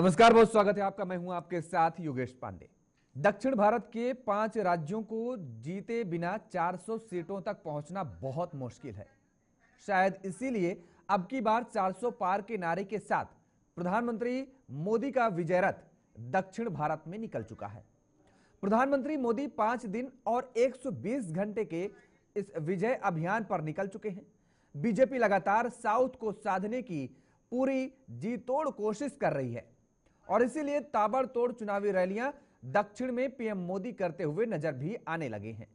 नमस्कार, बहुत स्वागत है आपका। मैं हूं आपके साथ योगेश पांडे। दक्षिण भारत के 5 राज्यों को जीते बिना 400 सीटों तक पहुंचना बहुत मुश्किल है। शायद इसीलिए अब की बार 400 पार के नारे के साथ प्रधानमंत्री मोदी का विजय रथ दक्षिण भारत में निकल चुका है। प्रधानमंत्री मोदी 5 दिन और 120 घंटे के इस विजय अभियान पर निकल चुके हैं। बीजेपी लगातार साउथ को साधने की पूरी जी तोड़ कोशिश कर रही है और इसीलिए ताबड़तोड़ चुनावी रैलियां दक्षिण में पीएम मोदी करते हुए नजर भी आने लगे हैं।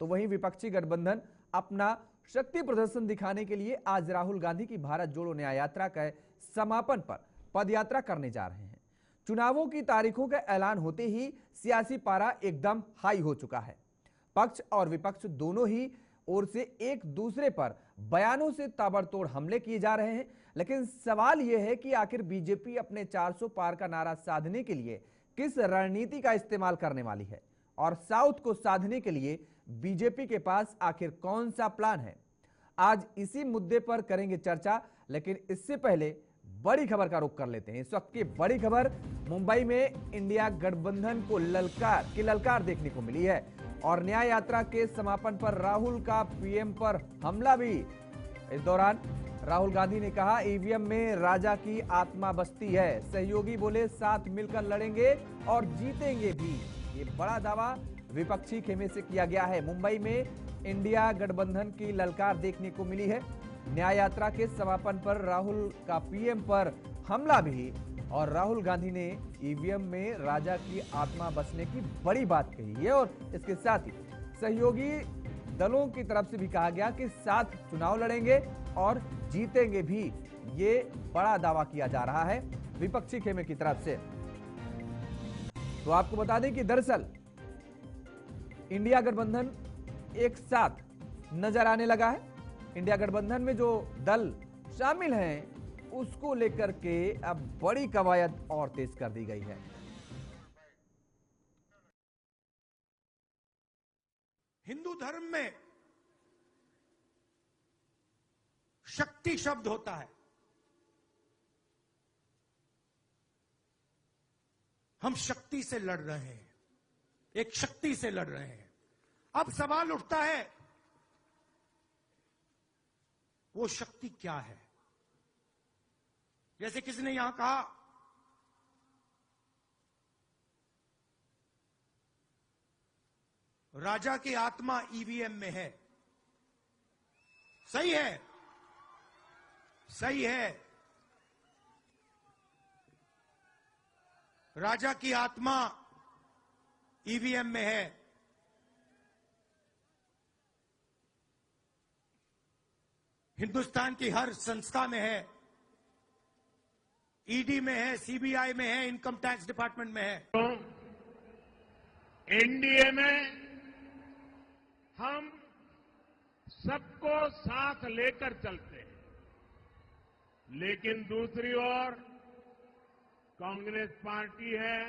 तो वहीं विपक्षी गठबंधन अपना शक्ति प्रदर्शन दिखाने के लिए आज राहुल गांधी की भारत जोड़ो न्याय यात्रा के समापन पर पदयात्रा करने जा रहे हैं। चुनावों की तारीखों का ऐलान होते ही सियासी पारा एकदम हाई हो चुका है। पक्ष और विपक्ष दोनों ही ओर से एक दूसरे पर बयानों से ताबड़तोड़ हमले किए जा रहे हैं। लेकिन सवाल यह है कि आखिर बीजेपी अपने 400 पार का नारा साधने के लिए किस रणनीति का इस्तेमाल करने वाली है और साउथ को साधने के लिए बीजेपी के पास आखिर कौन सा प्लान है। आज इसी मुद्दे पर करेंगे चर्चा, लेकिन इससे पहले बड़ी खबर का रुख कर लेते हैं। इस वक्त की बड़ी खबर, मुंबई में इंडिया गठबंधन को ललकार देखने को मिली है और न्याय यात्रा के समापन पर राहुल का पीएम पर हमला भी। इस दौरान राहुल गांधी ने कहा, ईवीएम में राजा की आत्मा बसती है। सहयोगी बोले, साथ मिलकर लड़ेंगे और जीतेंगे भी। ये बड़ा दावा विपक्षी खेमे से किया गया है। मुंबई में इंडिया गठबंधन की ललकार देखने को मिली है। न्याय यात्रा के समापन पर राहुल का पीएम पर हमला भी और राहुल गांधी ने ईवीएम में राजा की आत्मा बसने की बड़ी बात कही है और इसके साथ ही सहयोगी दलों की तरफ से भी कहा गया कि साथ चुनाव लड़ेंगे और जीतेंगे भी। ये बड़ा दावा किया जा रहा है विपक्षी खेमे की तरफ से। तो आपको बता दें कि दरअसल इंडिया गठबंधन एक साथ नजर आने लगा है। इंडिया गठबंधन में जो दल शामिल हैं उसको लेकर के अब बड़ी कवायद और तेज कर दी गई है। हिंदू धर्म में शक्ति शब्द होता है। हम शक्ति से लड़ रहे हैं, एक शक्ति से लड़ रहे हैं। अब सवाल उठता है, वो शक्ति क्या है? जैसे किसी ने यहां कहा, राजा की आत्मा ईवीएम में है। सही है, सही है। राजा की आत्मा ईवीएम में है। हिंदुस्तान की हर संस्था में है, ईडी में है, सीबीआई में है, इनकम टैक्स डिपार्टमेंट में है। तो एनडीए में हम सबको साथ लेकर चलते हैं, लेकिन दूसरी ओर कांग्रेस पार्टी है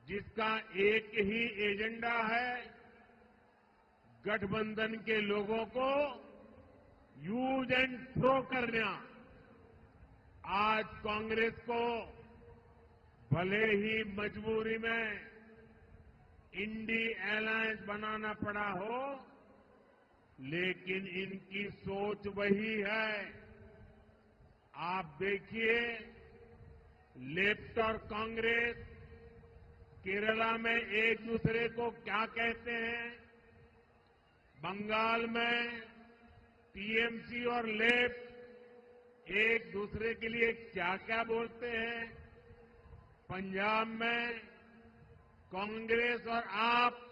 जिसका एक ही एजेंडा है, गठबंधन के लोगों को यूज एंड थ्रो करना। आज कांग्रेस को भले ही मजबूरी में इंडी अलायंस बनाना पड़ा हो, लेकिन इनकी सोच वही है। आप देखिए, लेफ्ट और कांग्रेस केरला में एक दूसरे को क्या कहते हैं, बंगाल में टीएमसी और लेफ्ट एक दूसरे के लिए क्या क्या बोलते हैं, पंजाब में कांग्रेस और आप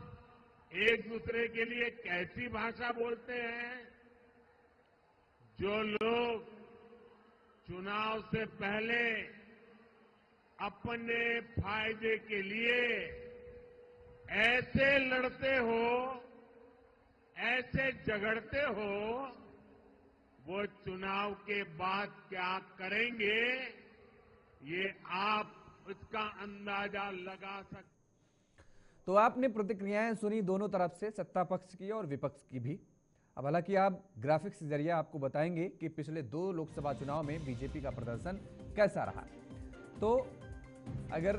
एक दूसरे के लिए कैसी भाषा बोलते हैं। जो लोग चुनाव से पहले अपने फायदे के लिए ऐसे लड़ते हो, ऐसे झगड़ते हो, वो चुनाव के बाद क्या करेंगे, ये आप इसका अंदाजा लगा सकते। तो आपने प्रतिक्रियाएं सुनी दोनों तरफ से, सत्ता पक्ष की और विपक्ष की भी। अब हालांकि आप ग्राफिक्स के जरिए आपको बताएंगे कि पिछले 2 लोकसभा चुनाव में बीजेपी का प्रदर्शन कैसा रहा। तो अगर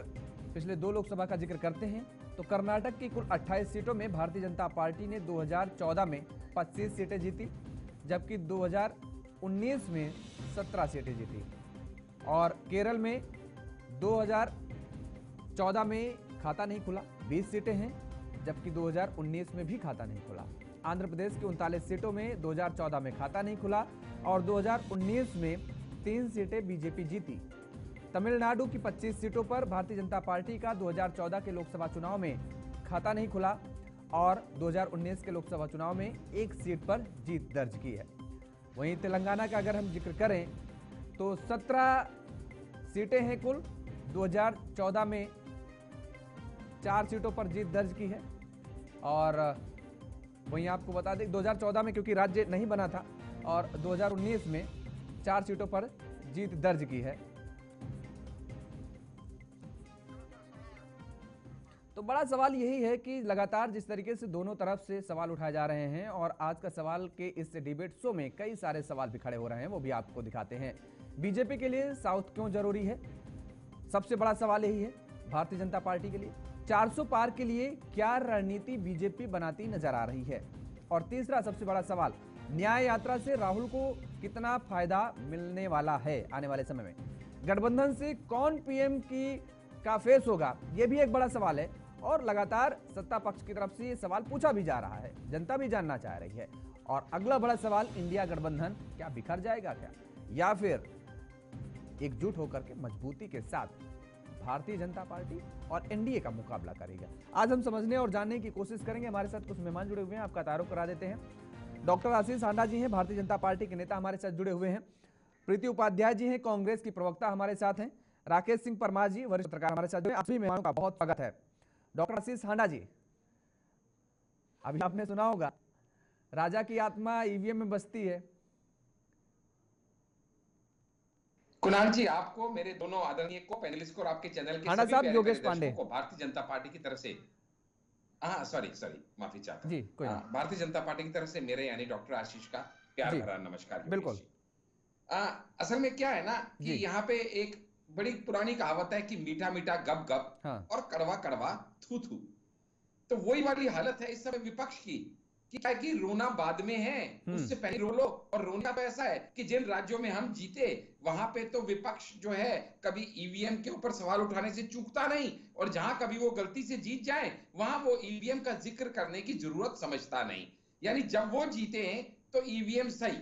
पिछले 2 लोकसभा का जिक्र करते हैं तो कर्नाटक की कुल 28 सीटों में भारतीय जनता पार्टी ने 2014 में 25 सीटें जीती, जबकि 2019 में 17 सीटें जीती। और केरल में 2014 में खाता नहीं खुला, 20 सीटें हैं, जबकि 2019 में भी खाता नहीं खुला। आंध्र प्रदेश की 39 सीटों में 2014 में खाता नहीं खुला और 2019 में 3 सीटें बीजेपी जीती। तमिलनाडु की 25 सीटों पर भारतीय जनता पार्टी का 2014 के लोकसभा चुनाव में खाता नहीं खुला और 2019 के लोकसभा चुनाव में 1 सीट पर जीत दर्ज की है। वहीं तेलंगाना का अगर हम जिक्र करें तो 17 सीटें हैं कुल, 2014 में 4 सीटों पर जीत दर्ज की है। और वहीं आपको बता दें 2014 में क्योंकि राज्य नहीं बना था और 2019 में 4 सीटों पर जीत दर्ज की है। तो बड़ा सवाल यही है कि लगातार जिस तरीके से दोनों तरफ से सवाल उठाए जा रहे हैं और आज का सवाल के इस डिबेट शो में कई सारे सवाल भी खड़े हो रहे हैं, वो भी आपको दिखाते हैं। बीजेपी के लिए साउथ क्यों जरूरी है, सबसे बड़ा सवाल यही है। भारतीय जनता पार्टी के लिए 400 पार के लिए क्या रणनीति बीजेपी बनाती नजर आ रही है। और तीसरा सबसे बड़ा सवाल, न्याय यात्रा से राहुल को कितना फायदा मिलने वाला है आने वाले समय में। गठबंधन से कौन पीएम का फेस होगा, यह भी एक बड़ा सवाल है और लगातार सत्ता पक्ष की तरफ से ये सवाल पूछा भी जा रहा है, जनता भी जानना चाह रही है। और अगला बड़ा सवाल, इंडिया गठबंधन क्या बिखर जाएगा क्या, या फिर एकजुट होकर के मजबूती के साथ भारतीय जनता पार्टी और एनडीए का मुकाबला करेगा। आज हम समझने और जानने की कोशिश करेंगे। हमारे साथ कुछ मेहमान जुड़े हुए हैं, आपका तारुफ करा देते हैं। डॉक्टर आशीष हांडा जी हैं, भारतीय जनता पार्टी के नेता हमारे साथ जुड़े हुए हैं। प्रीति उपाध्याय जी हैं, कांग्रेस की प्रवक्ता हमारे साथ हैं। राकेश सिंह परमार जी, वरिष्ठ पत्रकार हमारे साथ जुड़े। आप सभी मेहमानों का बहुत स्वागत है। डॉक्टर आशीष हांडा जी, अभी आपने सुना होगा राजा की आत्मा ईवीएम में बसती है। कुणाल जी, आपको, मेरे दोनों आदरणीय को पैनलिस्ट को और आपके चैनल के हांडा सभी साहब, प्यारे योगेश प्यारे पांडे दर्शकों को भारतीय जनता पार्टी की तरफ से सॉरी माफी चाहता जी, कोई हूं। भारतीय जनता पार्टी की तरफ से मेरे यानी डॉक्टर आशीष का प्यार भरा नमस्कार। बिल्कुल। असल में क्या है ना कि यहाँ पे एक बड़ी पुरानी कहावत है कि मीठा मीठा गप गप, हाँ, और कड़वा कड़वा थू थू। तो वही वाली हालत है इस समय विपक्ष की कि रोना बाद में है, उससे पहले रो लो। और रोना तो ऐसा है कि जिन राज्यों में हम जीते वहां पे तो विपक्ष जो है कभी ईवीएम के ऊपर सवाल उठाने से चूकता नहीं, और जहां कभी वो गलती से जीत जाए वहां वो ईवीएम का जिक्र करने की जरूरत समझता नहीं। यानी जब वो जीते तो ईवीएम सही,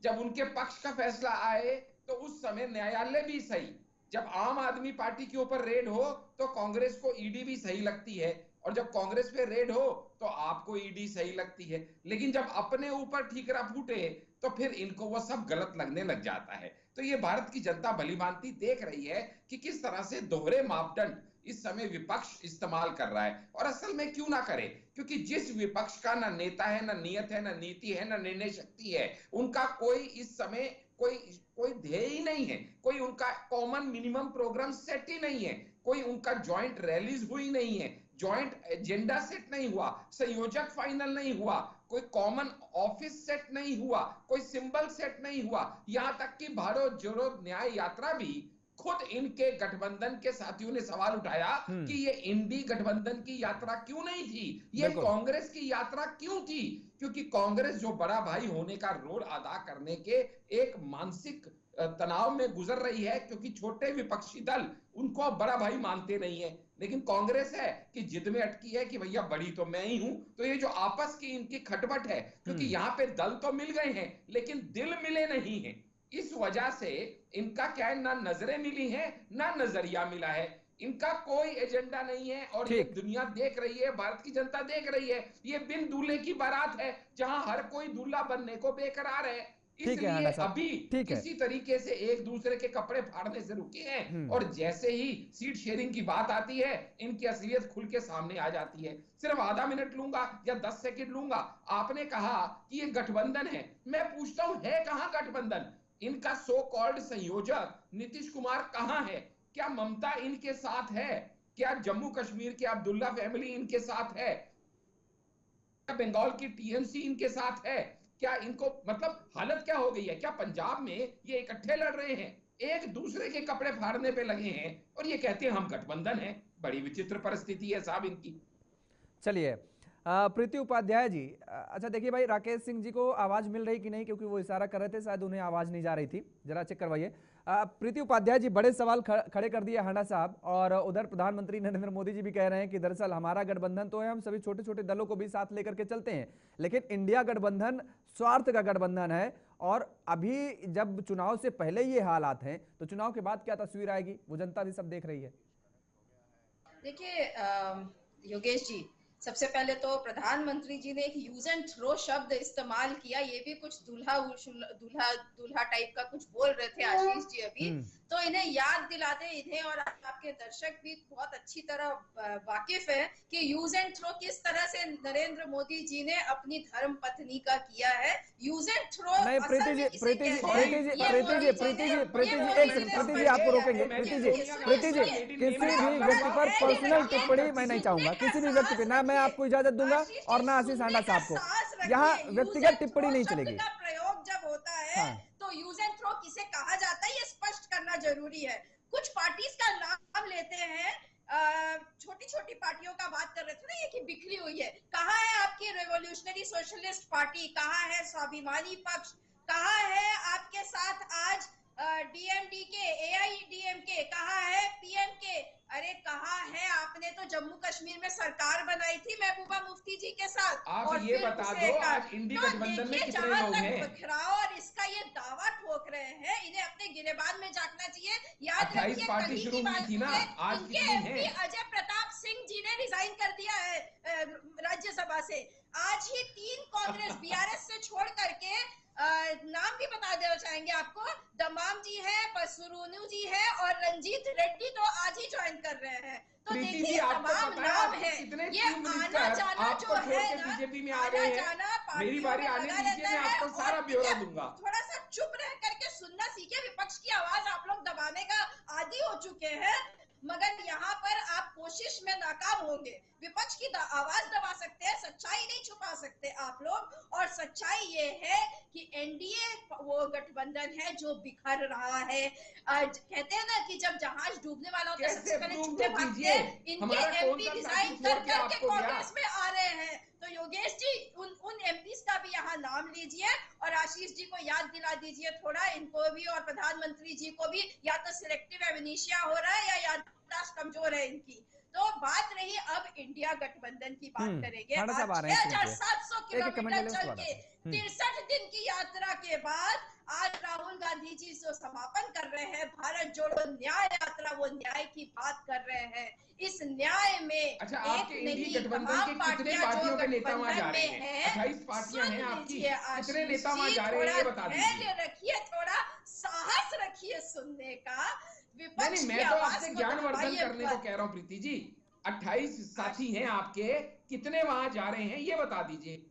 जब उनके पक्ष का फैसला आए तो उस समय न्यायालय भी सही, जब आम आदमी पार्टी के ऊपर रेड हो तो कांग्रेस को ईडी भी सही लगती है, और जब कांग्रेस पे रेड हो तो आपको ईडी सही लगती है। लेकिन जब अपने ऊपर ठीकरा फूटे तो फिर इनको वो सब गलत लगने लग जाता है। तो ये भारत की जनता भलीभांति देख रही है कि किस तरह से दोहरे मापदंड इस समय विपक्ष इस्तेमाल कर रहा है। और असल में क्यों ना करे, क्योंकि जिस विपक्ष का ना नेता है, ना नियत है, ना नीति है, ना निर्णय शक्ति है, उनका कोई इस समय कोई ध्येय ही नहीं है, कोई उनका कॉमन मिनिमम प्रोग्राम सेट ही नहीं है, कोई उनका ज्वाइंट रैलीज हुई नहीं है, ज्वाइंट एजेंडा सेट नहीं हुआ, संयोजक फाइनल नहीं हुआ, कोई कॉमन ऑफिस सेट नहीं हुआ, कोई सिंबल सेट नहीं हुआ। यहां तक कि भारत जोड़ो न्याय यात्रा भी खुद इनके गठबंधन के साथियों ने सवाल उठाया कि ये इंडी गठबंधन की यात्रा क्यों नहीं थी, ये कांग्रेस की यात्रा क्यों थी। क्योंकि कांग्रेस जो बड़ा भाई होने का रोल अदा करने के एक मानसिक तनाव में गुजर रही है, क्योंकि छोटे विपक्षी दल उनको बड़ा भाई मानते नहीं है। लेकिन कांग्रेस है कि जिद में अटकी है कि भैया बड़ी तो मैं ही हूं। तो ये जो आपस की इनकी खटपट है, क्योंकि यहां पे दल तो मिल गए हैं लेकिन दिल मिले नहीं है, इस वजह से इनका क्या है, ना नजरें मिली हैं ना नजरिया मिला है, इनका कोई एजेंडा नहीं है। और ये दुनिया देख रही है, भारत की जनता देख रही है, ये बिन दूल्हे की बारात है जहां हर कोई दूल्हा बनने को बेकरार है। इसलिए अभी किसी तरीके से एक दूसरे के कपड़े फाड़ने से रुके हैं, और जैसे ही सीट शेयरिंग की बात आती है इनकी असलियत खुल के सामने आ जाती है। सिर्फ आधा मिनट लूंगा या 10 सेकंड लूंगा। आपने कहा कि ये गठबंधन है, मैं पूछता हूं है कहां गठबंधन? इनका सो कॉल्ड संयोजक नीतीश कुमार कहां है? क्या ममता इनके साथ है? क्या जम्मू कश्मीर के अब्दुल्ला फैमिली इनके साथ है? क्या बंगाल की टीएमसी इनके साथ है? क्या इनको मतलब हालत क्या हो गई है? क्या पंजाब में ये इकट्ठे लड़ रहे हैं? एक दूसरे के कपड़े फाड़ने पे लगे हैं और ये कहते हैं हम गठबंधन है। बड़ी विचित्र परिस्थिति है साहब इनकी। चलिए प्रीति उपाध्याय जी, अच्छा देखिए भाई, राकेश सिंह जी को आवाज मिल रही कि नहीं, क्योंकि वो इशारा कर रहे थे, शायद उन्हें आवाज नहीं जा रही थी, जरा चेक करवाइए। प्रीति उपाध्याय जी, बड़े सवाल खड़े कर दिए हांडा साहब, और उधर प्रधानमंत्री नरेंद्र मोदी जी भी कह रहे हैं कि दरअसल हमारा गठबंधन तो है, हम सभी छोटे छोटे दलों को भी साथ लेकर के चलते हैं, लेकिन इंडिया गठबंधन स्वार्थ का गठबंधन है। और अभी जब चुनाव से पहले ये हालात हैं, तो चुनाव के बाद क्या तस्वीर आएगी, वो जनता भी सब देख रही है। देखिए योगेश जी, सबसे पहले तो प्रधानमंत्री जी ने एक यूज एंड थ्रो शब्द इस्तेमाल किया, ये भी कुछ दूल्हा दूल्हा टाइप का कुछ बोल रहे थे आशीष जी अभी, तो इन्हें याद दिला दे, इन्हें और आपके दर्शक भी बहुत अच्छी तरह वाकिफ है कि यूज एंड थ्रो किस तरह से नरेंद्र मोदी जी ने अपनी धर्म पत्नी का किया है। यूज एंड थ्रो नहीं, प्रीति जी आपको रोकेंगे। प्रीति जी किसी भी व्यक्ति पर पर्सनल टिप्पणी मैं नहीं चाहूंगा, किसी भी व्यक्ति पे, ना मैं आपको इजाजत दूंगा और ना आशीष हांडा साहब को, यहाँ व्यक्तिगत टिप्पणी नहीं चलेगी। प्रयोग जब होता है तो यूज एंड थ्रो किसे कहा जाता है ये स्पष्ट करना जरूरी है। कुछ पार्टीज का नाम लेते हैं, छोटी छोटी पार्टियों का बात कर रहे थे ना ये कि बिखरी हुई है। कहाँ है आपकी रेवोल्यूशनरी सोशलिस्ट पार्टी, कहाँ है स्वाभिमानी पक्ष, कहाँ है आपके साथ आज डीएमडीके, एआईडीएमके, कहाँ है पीएमके, अरे कहाँ है? आपने तो जम्मू कश्मीर में सरकार बनाई थी महबूबा मुफ्ती जी के साथ। आप और ये बता दो आज इंडी गठबंधन में कितने लोग हैं? बिखराव और इसका ये दावा ठोक रहे हैं, इन्हें अपने गिरेबान में झांकना चाहिए। याद रखिए पार्टी शुरू हुई थी ना, आज कितनी है? अजय प्रताप सिंह जी ने रिजाइन कर दिया है राज्यसभा से। आज ही 3 कांग्रेस बीआरएस से छोड़ करके नाम भी बता देना चाहेंगे आपको, दमाम जी है, बसुरुनु जी है और रंजीत रेड्डी तो आज ही ज्वाइन कर रहे हैं। तो देखिए तमाम नाम है, ये आना जाना जो है ना, बीजेपी में आ गए हैं। मेरी बारी आने दीजिए, मैं आपको सारा ब्यौरा दूंगा। थोड़ा सा चुप रह करके सुनना सीखे, विपक्ष की आवाज आप लोग दबाने का आदी हो चुके हैं, मगर यहाँ पर आप कोशिश में नाकाम होंगे। विपक्ष की आवाज दबा सकते हैं, सच्चाई नहीं छुपा सकते आप लोग। और सच्चाई ये है कि एनडीए वो गठबंधन है जो बिखर रहा है। कहते हैं ना कि जब जहाज डूबने वाला होता है सबसे पहले छुपे भागते हैं, इनके एमपी डिजाइन कर करके कांग्रेस में आ रहे हैं। तो योगेश जी उन एमपीज का भी यहाँ नाम लीजिए और आशीष जी को याद दिला दीजिए थोड़ा, इनको भी और प्रधानमंत्री जी को भी, या तो सिलेक्टिव एमनीशिया हो रहा है या याददाश्त कमजोर है इनकी। तो बात रही अब इंडिया गठबंधन की बात करेंगे। 6700 किलोमीटर चल के 63 दिन की यात्रा के बाद आज राहुल गांधी जी जो समापन कर रहे हैं भारत जोड़ो न्याय यात्रा, वो न्याय की बात कर रहे हैं। इस न्याय में अच्छा, आपके इंडी गठबंधन के कितने पार्टियों के नेता वहां जा रहे हैं? 28 पार्टियां हैं आपकी, कितने नेता वहां जा रहे हैं ये बता दीजिए। रखिए, थोड़ा साहस रखिए सुनने का। नहीं, मैं तो आपसे ज्ञानवर्धन करने को कह रहा हूँ प्रीति जी। 28 साथी हैं आपके, कितने वहां जा रहे हैं ये बता दीजिए।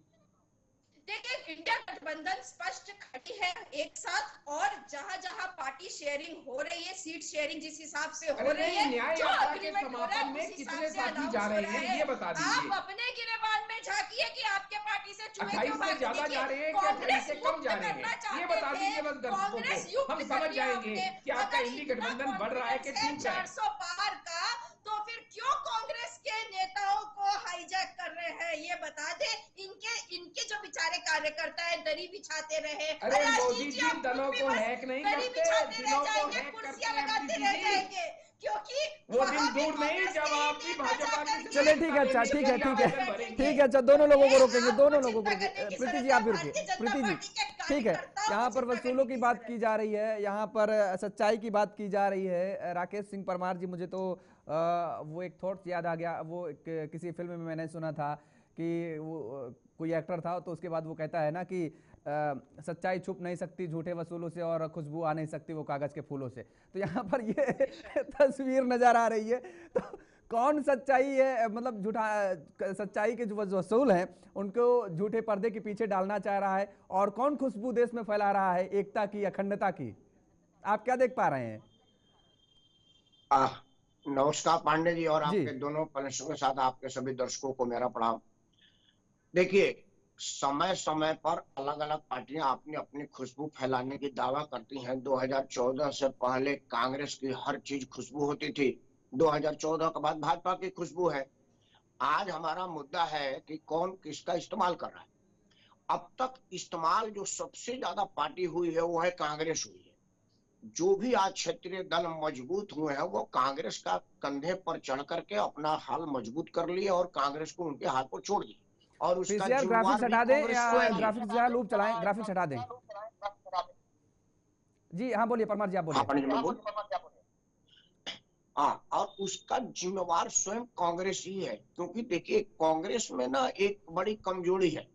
देखिए इंडिया गठबंधन स्पष्ट खड़ी है एक साथ, और जहां जहां पार्टी शेयरिंग हो रही है, सीट शेयरिंग जिस हिसाब से हो रही है, न्याय यात्रा के समापन में कितने साथी जा रहे हैं ये बता दीजिए। आप अपने गिरेबान में झांकिए कि आपके पार्टी से चुने 28 से ज्यादा जा रहे हैं, 28 से कम जा रहे हैं ये बता दीजिए बस दर्शकों को, हम समझ जाएंगे कि आपका इंडी गठबंधन बढ़ रहा है कि टूट रहा है। 400 पार का, तो फिर क्यों कांग्रेस के नेताओं को हाईजैक कर रहे हैं ये बता दे। इनके जो बेचारे कार्यकर्ता है दरी बिछाते रहे। अरे मोदी जी दलों को हैक नहीं करते, दिलों को हैक कुर्सियां लगाते रह जाएंगे, क्योंकि वो दिन दूर नहीं जब आप भी भाजपा की। चलिए ठीक है, अच्छा ठीक है, अच्छा दोनों लोगों को रोकेंगे, दोनों लोगों को रोकेंगे। प्रीति जी आप भी रुकिए, प्रीति जी ठीक है, यहाँ पर वसूलों की बात की जा रही है, यहाँ पर सच्चाई की बात की जा रही है। राकेश सिंह परमार जी, मुझे तो वो एक थॉट याद आ गया, वो किसी फिल्म में मैंने सुना था कि वो कोई एक्टर था, तो उसके बाद वो कहता है ना कि सच्चाई छुप नहीं सकती झूठे वसूलों से और खुशबू आ नहीं सकती वो कागज के फूलों से। तो यहाँ पर ये तस्वीर नजर आ रही है। तो कौन सच्चाई है, मतलब झूठा सच्चाई के जो वसूल हैं उनको झूठे पर्दे के पीछे डालना चाह रहा है, और कौन खुशबू देश में फैला रहा है एकता की, अखंडता की? आप क्या देख पा रहे हैं? नमस्कार पांडे जी और आपके दोनों पैनलिस्टों के साथ आपके सभी दर्शकों को मेरा प्रणाम। देखिए समय समय पर अलग अलग पार्टियां अपनी अपनी खुशबू फैलाने की दावा करती हैं। 2014 से पहले कांग्रेस की हर चीज खुशबू होती थी, 2014 के बाद भाजपा की खुशबू है। आज हमारा मुद्दा है कि कौन किसका इस्तेमाल कर रहा है। अब तक इस्तेमाल जो सबसे ज्यादा पार्टी हुई है वो है कांग्रेस हुई है। जो भी आज क्षेत्रीय दल मजबूत हुए हैं वो कांग्रेस का कंधे पर चढ़ करके अपना हाल मजबूत कर लिए और कांग्रेस को उनके हाथ पर छोड़ दिए और उसका ग्राफिक्स हटा दें या ग्राफिक्स या लूप चलाएं, ग्राफिक्स हटा दें। जी हाँ बोलिए परमार जी, आप बोलिए। हाँ, और उसका जिम्मेवार स्वयं कांग्रेस ही है, क्योंकि देखिए कांग्रेस में ना एक बड़ी कमजोरी है,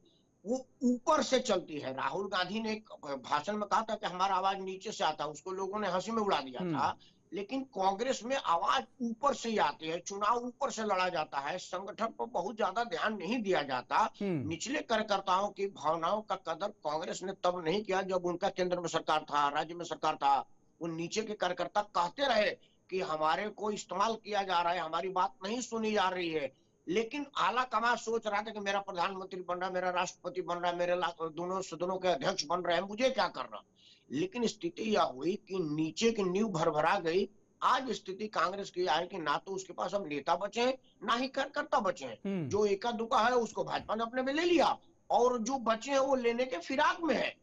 वो ऊपर से चलती है। राहुल गांधी ने एक भाषण में कहा था कि हमारा आवाज नीचे से आता है, उसको लोगों ने हंसी में उड़ा दिया था। लेकिन कांग्रेस में आवाज ऊपर से ही आती है, चुनाव ऊपर से लड़ा जाता है, संगठन पर बहुत ज्यादा ध्यान नहीं दिया जाता। निचले कार्यकर्ताओं की भावनाओं का कदर कांग्रेस ने तब नहीं किया जब उनका केंद्र में सरकार था, राज्य में सरकार था। वो नीचे के कार्यकर्ता कहते रहे कि हमारे को इस्तेमाल किया जा रहा है, हमारी बात नहीं सुनी जा रही है। लेकिन आला कमान सोच रहा था कि मेरा प्रधानमंत्री बन रहा है, मेरा राष्ट्रपति बन रहा है, मेरे दोनों सदनों के अध्यक्ष बन रहे हैं, मुझे क्या करना। लेकिन स्थिति यह हुई कि नीचे की नींव भरभरा गई। आज स्थिति कांग्रेस की है कि ना तो उसके पास अब नेता बचे हैं, ना ही कार्यकर्ता बचे हैं। जो एका दुका है उसको भाजपा ने अपने में ले लिया और जो बचे हैं वो लेने के फिराक में है।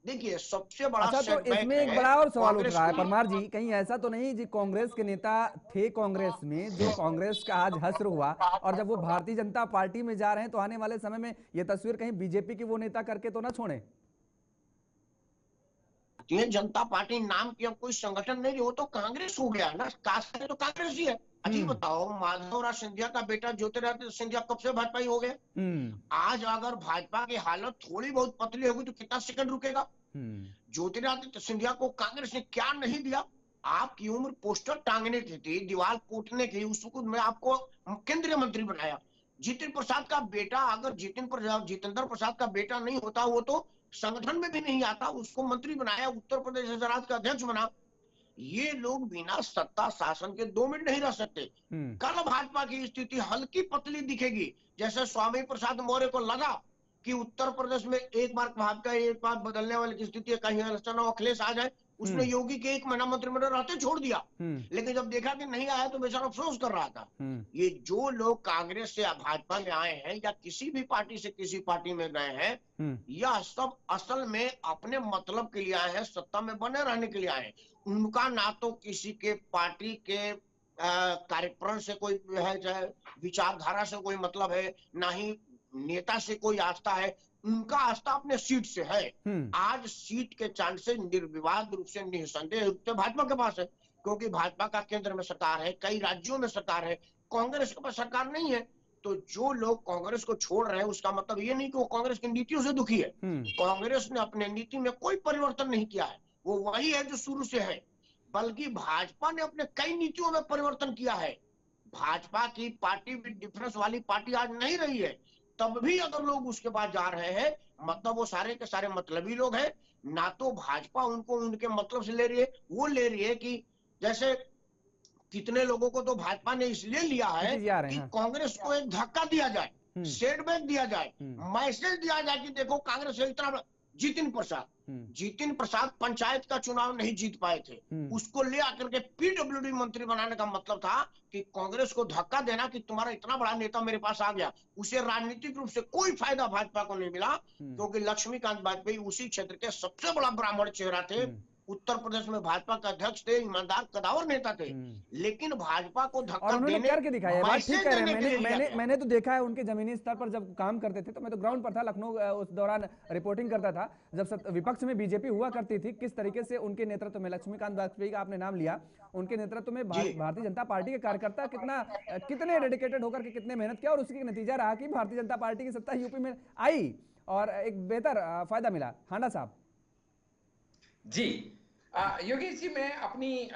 देखिए सबसे बड़ा अच्छा, तो इसमें एक बड़ा और सवाल उठ रहा है परमार जी, कहीं ऐसा तो नहीं जी कांग्रेस के नेता थे कांग्रेस में, जो कांग्रेस का आज हश्र हुआ और जब वो भारतीय जनता पार्टी में जा रहे हैं तो आने वाले समय में ये तस्वीर कहीं बीजेपी की वो नेता करके तो ना छोड़े। भारतीय जनता पार्टी नाम की अब कोई संगठन नहीं, वो तो कांग्रेस हो गया ना, खास तो कांग्रेस ही है। अच्छा बताओ, माधवराज सिंधिया का बेटा ज्योतिरादित्य सिंधिया कब से भाजपा ही हो गए। आज अगर भाजपा की हालत थोड़ी बहुत पतली होगी तो कितना सेकंड रुकेगा। ज्योतिरादित्य सिंधिया को कांग्रेस ने क्या नहीं दिया। आपकी उम्र पोस्टर टांगने की थी, दीवार कूटने की, उसको मैं आपको केंद्रीय मंत्री बनाया। जितिन प्रसाद का बेटा, अगर जितेंद्र प्रसाद का बेटा नहीं होता वो तो संगठन में भी नहीं आता, उसको मंत्री बनाया, उत्तर प्रदेश राज्य का अध्यक्ष बना। ये लोग बिना सत्ता शासन के 2 मिनट नहीं रह सकते। कल भाजपा की स्थिति हल्की पतली दिखेगी, जैसे स्वामी प्रसाद मौर्य को लगा कि उत्तर प्रदेश में एक बार भाजपा एक बार बदलने वाली की स्थिति है, कहीं अखिलेश आ जाए। उसने योगी के 1 महीना मंत्रिमंडल रहते छोड़ दिया, लेकिन जब देखा कि नहीं आया तो बेचारा अफसोस कर रहा था। ये जो लोग कांग्रेस से भाजपा में आए हैं या किसी भी पार्टी से किसी पार्टी में गए हैं, यह सब असल में अपने मतलब के लिए आए हैं, सत्ता में बने रहने के लिए आए हैं। उनका ना तो किसी के पार्टी के कार्यक्रम से कोई है, चाहे विचारधारा से कोई मतलब है, ना ही नेता से कोई आस्था है। उनका आस्था अपने सीट से है। आज सीट के चांसेस निर्विवाद रूप से, निसंदेह रूप से भाजपा के पास है, क्योंकि भाजपा का केंद्र में सरकार है, कई राज्यों में सरकार है, कांग्रेस के पास सरकार नहीं है। तो जो लोग कांग्रेस को छोड़ रहे हैं उसका मतलब ये नहीं कि वो कांग्रेस की नीतियों से दुखी है। कांग्रेस ने अपने नीति में कोई परिवर्तन नहीं किया है, वो वही है जो शुरू से है, बल्कि भाजपा ने अपने कई नीतियों में परिवर्तन किया है। भाजपा की पार्टी विद डिफरेंस वाली पार्टी आज नहीं रही है, तब भी अगर लोग उसके पास जा रहे हैं मतलब वो सारे के सारे मतलबी लोग हैं। ना तो भाजपा उनको उनके मतलब से ले रही है, वो ले रही है कि जैसे कितने लोगों को तो भाजपा ने इसलिए लिया है कि कांग्रेस को एक धक्का दिया जाए, सेटबैक दिया जाए, मैसेज दिया जाए कि देखो कांग्रेस इतना। जितिन प्रसाद पंचायत का चुनाव नहीं जीत पाए थे, उसको ले आकर के पीडब्ल्यूडी मंत्री बनाने का मतलब था कि कांग्रेस को धक्का देना कि तुम्हारा इतना बड़ा नेता मेरे पास आ गया। उसे राजनीतिक रूप से कोई फायदा भाजपा को नहीं मिला, क्योंकि लक्ष्मीकांत वाजपेयी उसी क्षेत्र के सबसे बड़ा ब्राह्मण चेहरा थे, उत्तर प्रदेश में भाजपा के अध्यक्ष थे, ईमानदार कदावर नेता थे। लेकिन भाजपा को धक्का देने करके दिखाया, बात ठीक कह रहे हैं। मैंने तो देखा है उनके जमीनी स्तर पर जब काम करते थे, तो मैं तो ग्राउंड पर था, लखनऊ उस दौरान रिपोर्टिंग करता था जब विपक्ष में बीजेपी हुआ करती थी, किस तरीके से उनके नेतृत्व में, लक्ष्मीकांत वाजपेयी का आपने नाम लिया, उनके नेतृत्व में भारतीय जनता पार्टी के कार्यकर्ता कितने डेडिकेटेड होकर के कितने मेहनत किया और उसकी नतीजा रहा कि भारतीय जनता पार्टी की सत्ता यूपी में आई और एक बेहतर फायदा मिला। हांडा साहब जी, योगेश जी, मैं अपनी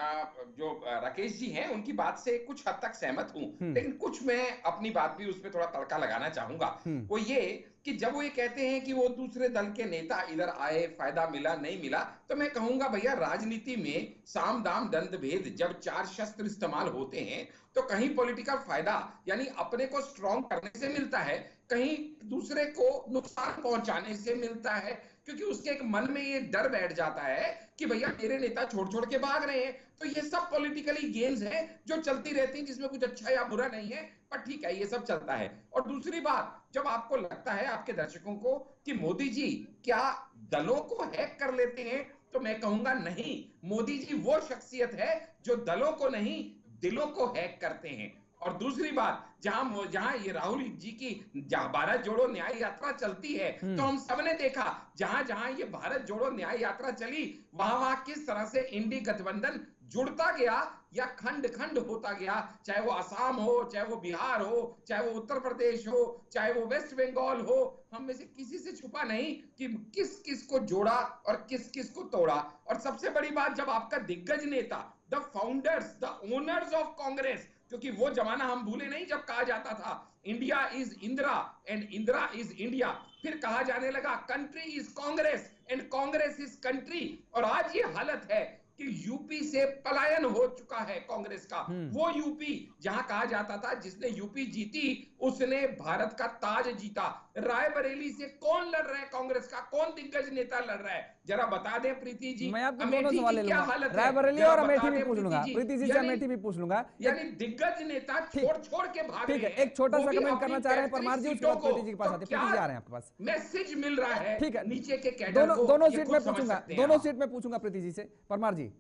जो राकेश जी हैं उनकी बात से कुछ हद तक सहमत हूं, लेकिन कुछ मैं अपनी बात भी उस पर थोड़ा तड़का लगाना चाहूंगा। वो ये कि जब वो ये कहते हैं कि वो दूसरे दल के नेता इधर आए, फायदा मिला नहीं मिला, तो मैं कहूंगा भैया, राजनीति में साम दाम दंड भेद जब 4 शस्त्र इस्तेमाल होते हैं तो कहीं पॉलिटिकल फायदा यानी अपने को स्ट्रॉन्ग करने से मिलता है, कहीं दूसरे को नुकसान पहुंचाने से मिलता है, क्योंकि उसके एक मन में ये डर बैठ जाता है कि भैया मेरे नेता छोड़ छोड़ के भाग रहे हैं। तो ये सब पॉलिटिकली गेम्स हैं जो चलती रहती हैं, जिसमें कुछ अच्छा या बुरा नहीं है, पर ठीक है, ये सब चलता है। और दूसरी बात, जब आपको लगता है आपके दर्शकों को कि मोदी जी क्या दलों को हैक कर लेते हैं, तो मैं कहूंगा नहीं, मोदी जी वो शख्सियत है जो दलों को नहीं दिलों को हैक करते हैं। और दूसरी बात, जहां ये राहुल जी की भारत जोड़ो न्याय यात्रा चलती है, तो हम सबने देखा जहां जहां ये भारत जोड़ो न्याय यात्रा चली, वहां किस तरह से इंडी गठबंधन जुड़ता गया या खंड खंड होता गया, चाहे वो असम हो, चाहे वो बिहार हो, चाहे वो उत्तर प्रदेश हो, चाहे वो वेस्ट बंगाल हो। हम में से किसी से छुपा नहीं कि किस किस को जोड़ा और किस किस को तोड़ा। और सबसे बड़ी बात, जब आपका दिग्गज नेता, the founders, the owners of Congress, क्योंकि वो जमाना हम भूले नहीं जब कहा जाता था India is Indira and Indira is India, फिर कहा जाने लगा country is Congress and Congress is country. और आज ये हालत है कि यूपी से पलायन हो चुका है कांग्रेस का। वो यूपी जहां कहा जाता था जिसने यूपी जीती उसने भारत का ताज जीता। रायबरेली से कौन लड़ रहा है कांग्रेस का, कौन दिग्गज नेता लड़ रहा है, जरा बता दें प्रीति जी। मैं आपको दोनों सवाल ले लूंगा, रायबरेली और अमेठी भी पूछ लूंगा, प्रीति जी से अमेठी भी पूछ लूंगा। यानी दिग्गज नेता छोड़ छोड़ के भाग रहे हैं। ठीक है, एक छोटा सा कमेंट करना चाह रहे हैं परमार जी, उसके बाद प्रीति जी के पास आते हैं। प्रीति जी आ रहे हैं आपके पास, मैसेज मिल रहा है। ठीक है, नीचे के कैडर को दोनों सीट में पूछूंगा, दोनों सीट में पूछूंगा प्रीति जी से। परमार जी,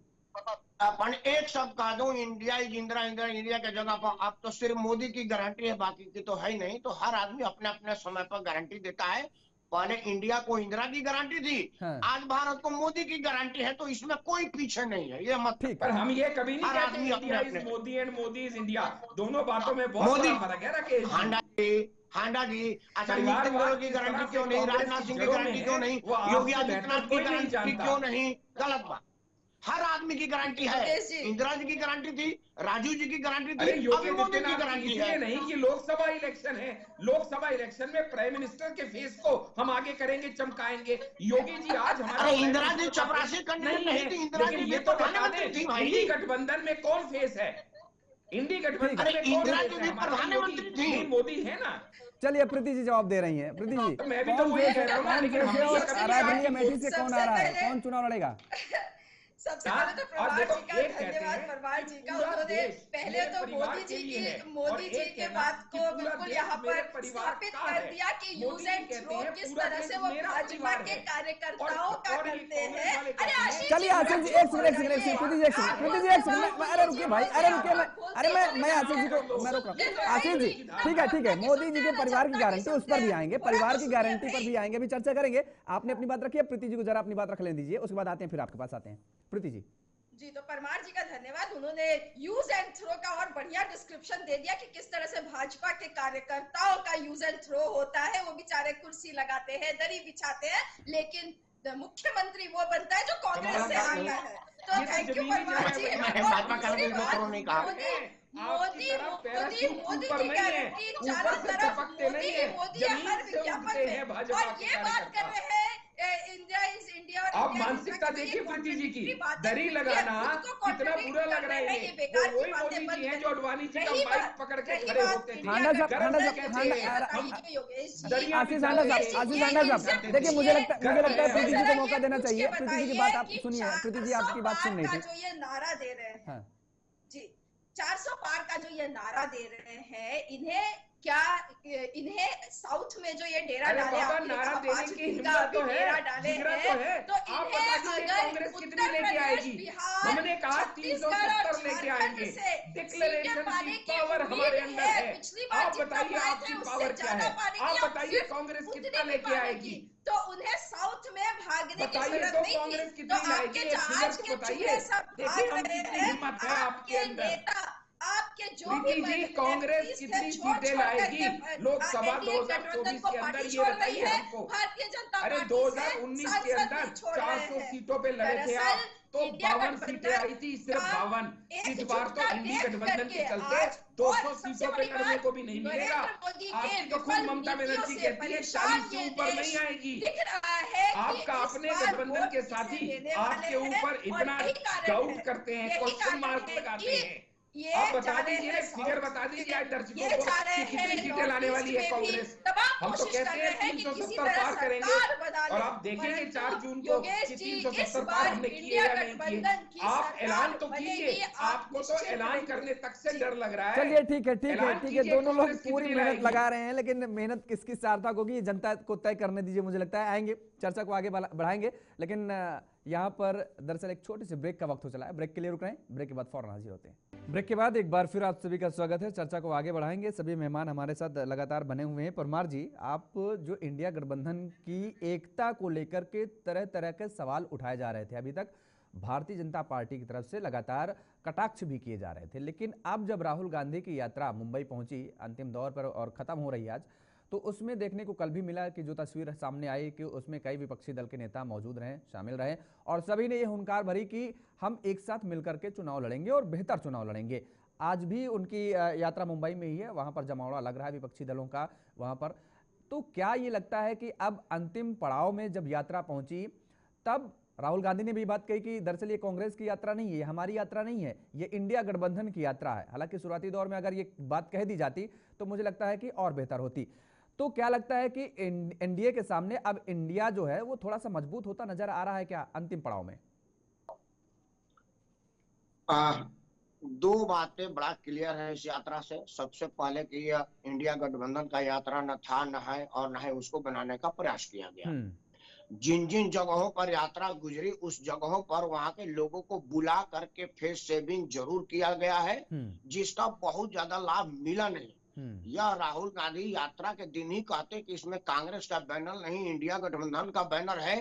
अपन एक शब्द कह दूं, India is Indira, Indira India के जगह पर अब तो सिर्फ मोदी की गारंटी है, बाकी की तो है ही नहीं। तो हर आदमी अपने अपने समय पर गारंटी देता है। पहले इंडिया को इंदिरा की गारंटी थी, आज भारत को मोदी की गारंटी है, तो इसमें कोई पीछे नहीं है, ये मत। पर हम ये कभी नहीं कहते India is Modi and Modi is India, दोनों बातों में बहुत बड़ा फर्क है राकेश। हांडा जी, अच्छा नितिन गडकरी की गारंटी क्यों नहीं, राजनाथ सिंह की गारंटी क्यों नहीं, योगी आदित्यनाथ की गारंटी क्यों नहीं? गलत बात। हर आदमी की गारंटी है। इंदिरा जी की गारंटी थी, राजीव जी की गारंटी थी, अभी मोदी की गारंटी है। नहीं कि लोकसभा इलेक्शन है, लोकसभा इलेक्शन में प्राइम मिनिस्टर के फेस को हम आगे करेंगे, चमकाएंगे। योगी जी आज हमारे इंदिरा जी चपरासी करने नहीं थी, इंदिरा जी ये तो प्रधानमंत्री थी भाई। इंडी गठबंधन में कौन फेस है? इंडी गठबंधन में इंदिरा जी प्रधानमंत्री थी, मोदी है ना। चलिए प्रीति जी जवाब दे रही हैं। प्रीति जी, मैं भी तो वही कह रहा हूं, रायबरेली अमेठी से कौन आ रहा है, कौन चुनाव लड़ेगा? सबसे पहले तो प्रभार जी का धन्यवाद, प्रभार जी का। उन्होंने पहले तो मोदी जी के बात को बिल्कुल यहाँ पर स्थापित कर दिया कि यूज एंड थ्रो किस तरह से वो भाजपा के कार्यकर्ताओं का करते हैं। अरे आशीष, चलिए आशीष जी एक सेकंड, प्रीति जी एक सेकंड, अरे रुकिए भाई, अरे रुकिए, मैं आशीष जी को मैं रोक रहा हूँ। आशीष जी ठीक है, मोदी जी के परिवार की गारंटी उस पर भी आएंगे, परिवार की गारंटी पर भी आएंगे, अभी चर्चा करेंगे। आपने अपनी बात रखी है, प्रीति जी को जरा अपनी बात रख लेने दीजिए, उसके बाद आते हैं, फिर आपके पास आते हैं प्रीति जी। जी, तो परमार जी का धन्यवाद। उन्होंने यूज एंड थ्रो का और बढ़िया डिस्क्रिप्शन दे दिया कि किस तरह से भाजपा के कार्यकर्ताओं का यूज एंड थ्रो होता है। वो बेचारे कुर्सी लगाते हैं, दरी बिछाते हैं, लेकिन मुख्यमंत्री वो बनता है जो कांग्रेस से आता है। तो थैंक यू परमार जी। मोदी की गारंटी चारों तरफ, मोदी हर विज्ञापन में, और ये बात कर रहे हैं इंडिया इज इंडिया। आप मानसिकता देखिए प्रीति जी की, दरी लगाना कितना बुरा लग रहा है। वो वही मोदी जी हैं जो अडवाणी जी का बाइक पकड़ के खड़े होते थे। आशीष हांडा साहब, देखिए मुझे लगता है प्रीति जी को मौका देना चाहिए। प्रीति जी की बात आप सुनिए, प्रीति जी आपकी बात सुन रही थी। जो ये नारा दे रहे हैं जी, 400 पार का जो ये नारा दे रहे हैं, इन्हें साउथ में जो ये डेरा डाले, नारा देने की हिम्मत तो है, तो इन्हें अगर उत्तर प्रदेश, बिहार, हमने कहा 370 लेके आएंगे, डिक्लेरेशन की पावर हमारे अंदर है। आप बताइए आपकी पावर क्या है, आप बताइए कांग्रेस कितना लेके आएगी। तो उन्हें साउथ में भागने की जरूरत नहीं थी। तो आपके जहाज के चूहे सब भाग रहे हैं, आपके नेता, आपके जो भी कांग्रेस कितनी सीटें लाएगी लोकसभा 2024 के अंदर, ये बताइए हमको। भारतीय जनता अरे 2019 के अंदर 400 सीटों पे लड़े थे आप, तो 52 सीटें आई थी, सिर्फ 52। इस बार तो इंडी गठबंधन के चलते 200 सीटों पे लड़ने को भी नहीं मिलेगा। आपकी तो खुद ममता बनर्जी कहती है 40 से ऊपर नहीं आएगी। आपका अपने गठबंधन के साथी आपके ऊपर इतना डाउट करते हैं, क्वेश्चन मार्क लगाते हैं। आप बता दीजिए, फिगर बता दीजिए आज दर्शकों को कि कितनी सीटें लाने वाली है कांग्रेस। हम तो कहते हैं 370 पार करेंगे, और आप देखेंगे 4 जून को कि 370 पार हमने किए या नहीं किए। आप ऐलान तो कीजिए, आपको तो ऐलान करने तक से डर लग रहा है। चलिए ठीक है, दोनों लोग पूरी मेहनत लगा रहे हैं, लेकिन मेहनत किसकी सार्थक होगी जनता को तय करने दीजिए। मुझे लगता है आएंगे, चर्चा को आगे बढ़ाएंगे, लेकिन यहाँ पर दरअसल एक छोटे से ब्रेक का वक्त हो चला है। ब्रेक के लिए रुक रहे हैं, ब्रेक के बाद फौरन हाजिर होते हैं। ब्रेक के बाद एक बार फिर आप सभी का स्वागत है। चर्चा को आगे बढ़ाएंगे, सभी मेहमान हमारे साथ लगातार बने हुए हैं। परमार जी, आप जो इंडिया गठबंधन की एकता को लेकर के तरह तरह के सवाल उठाए जा रहे थे, अभी तक भारतीय जनता पार्टी की तरफ से लगातार कटाक्ष भी किए जा रहे थे, लेकिन अब जब राहुल गांधी की यात्रा मुंबई पहुंची अंतिम दौर पर और खत्म हो रही है आज, तो उसमें देखने को कल भी मिला कि जो तस्वीर सामने आई कि उसमें कई विपक्षी दल के नेता मौजूद रहे, शामिल रहे, और सभी ने ये हुंकार भरी कि हम एक साथ मिलकर के चुनाव लड़ेंगे और बेहतर चुनाव लड़ेंगे। आज भी उनकी यात्रा मुंबई में ही है, वहां पर जमावड़ा लग रहा है विपक्षी दलों का वहां पर। तो क्या ये लगता है कि अब अंतिम पड़ाव में जब यात्रा पहुंची, तब राहुल गांधी ने भी बात कही कि दरअसल ये कांग्रेस की यात्रा नहीं है, ये हमारी यात्रा नहीं है, ये इंडिया गठबंधन की यात्रा है। हालांकि शुरुआती दौर में अगर ये बात कह दी जाती तो मुझे लगता है कि और बेहतर होती। तो क्या लगता है कि एनडीए के सामने अब इंडिया जो है वो थोड़ा सा मजबूत होता नजर आ रहा है क्या अंतिम पड़ाव में? दो बातें बड़ा क्लियर है इस यात्रा से। सबसे पहले कि यह इंडिया गठबंधन का यात्रा न था, न है, और न है उसको बनाने का प्रयास किया गया। जिन जिन जगहों पर यात्रा गुजरी, उस जगहों पर वहां के लोगों को बुला करके फेस सेविंग जरूर किया गया है, जिसका बहुत ज्यादा लाभ मिला नहीं। यह राहुल गांधी यात्रा के दिन ही कहते कि इसमें कांग्रेस का बैनर नहीं, इंडिया गठबंधन का बैनर है,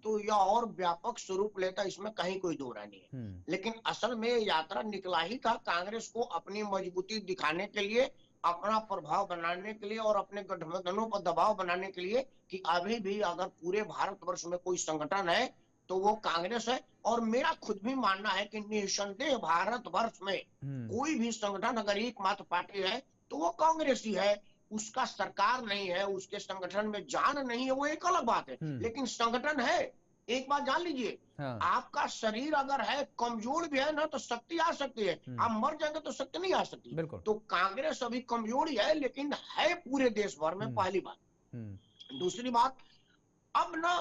तो यह और व्यापक स्वरूप लेता, इसमें कहीं कोई दो राय नहीं है। लेकिन असल में यात्रा निकला ही था कांग्रेस को अपनी मजबूती दिखाने के लिए, अपना प्रभाव बनाने के लिए और अपने गठबंधनों पर दबाव बनाने के लिए कि अभी भी अगर पूरे भारतवर्ष में कोई संगठन है तो वो कांग्रेस है। और मेरा खुद भी मानना है कि निसंदेह भारतवर्ष में कोई भी संगठन अगर एकमात्र पार्टी है तो वो कांग्रेस ही है। उसका सरकार नहीं है, उसके संगठन में जान नहीं है, वो एक अलग बात है, लेकिन संगठन है। एक बात जान लीजिए, आपका शरीर अगर है, कमजोर भी है ना, तो शक्ति आ सकती है। आप मर जाएंगे तो शक्ति नहीं आ सकती। तो कांग्रेस अभी कमजोर ही है, लेकिन है पूरे देश भर में, पहली बात। दूसरी बात, अब ना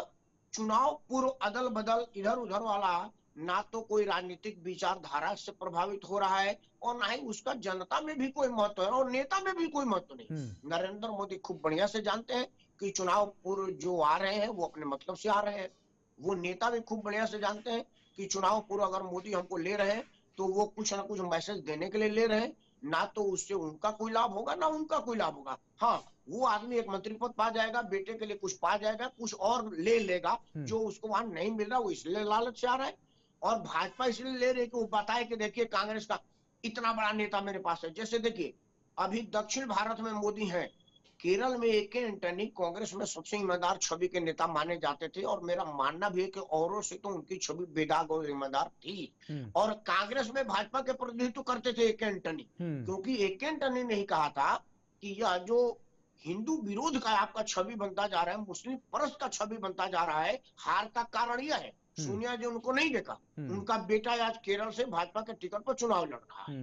चुनाव पूर्व अदल बदल इधर उधर वाला ना तो कोई राजनीतिक विचारधारा से प्रभावित हो रहा है और ना ही उसका जनता में भी कोई महत्व है और नेता में भी कोई महत्व नहीं। नरेंद्र मोदी खूब बढ़िया से जानते हैं कि चुनाव पूर्व जो आ रहे हैं वो अपने मतलब से आ रहे हैं। वो नेता भी खूब बढ़िया से जानते हैं कि चुनाव पूर्व अगर मोदी हमको ले रहे हैं तो वो कुछ ना कुछ मैसेज देने के लिए ले रहे हैं, ना तो उससे उनका कोई लाभ होगा ना उनका कोई लाभ होगा। हाँ, वो आदमी एक मंत्री पद पा जाएगा, बेटे के लिए कुछ पा जाएगा, कुछ और ले लेगा जो उसको वहां नहीं मिल रहा, वो इसलिए लालच से आ रहा है। और भाजपा इसलिए ले रही है कि वो बताए कि देखिए कांग्रेस का इतना बड़ा नेता मेरे पास है। जैसे देखिए अभी दक्षिण भारत में मोदी हैं, केरल में ए.के. एंटनी कांग्रेस में सबसे ईमानदार छवि के नेता माने जाते थे और मेरा मानना भी है कि औरों से तो उनकी छवि बेदाग और ईमानदार थी। और कांग्रेस में भाजपा के प्रतिनिधित्व करते थे ए.के. एंटनी, क्योंकि ए.के. एंटनी ने ही कहा था कि यह जो हिंदू विरोध का आपका छवि बनता जा रहा है, मुस्लिम परस्त का छवि बनता जा रहा है, हार का कारण यह है। सोनिया जी उनको नहीं देखा, उनका बेटा आज केरल से भाजपा के टिकट पर चुनाव लड़ रहा है।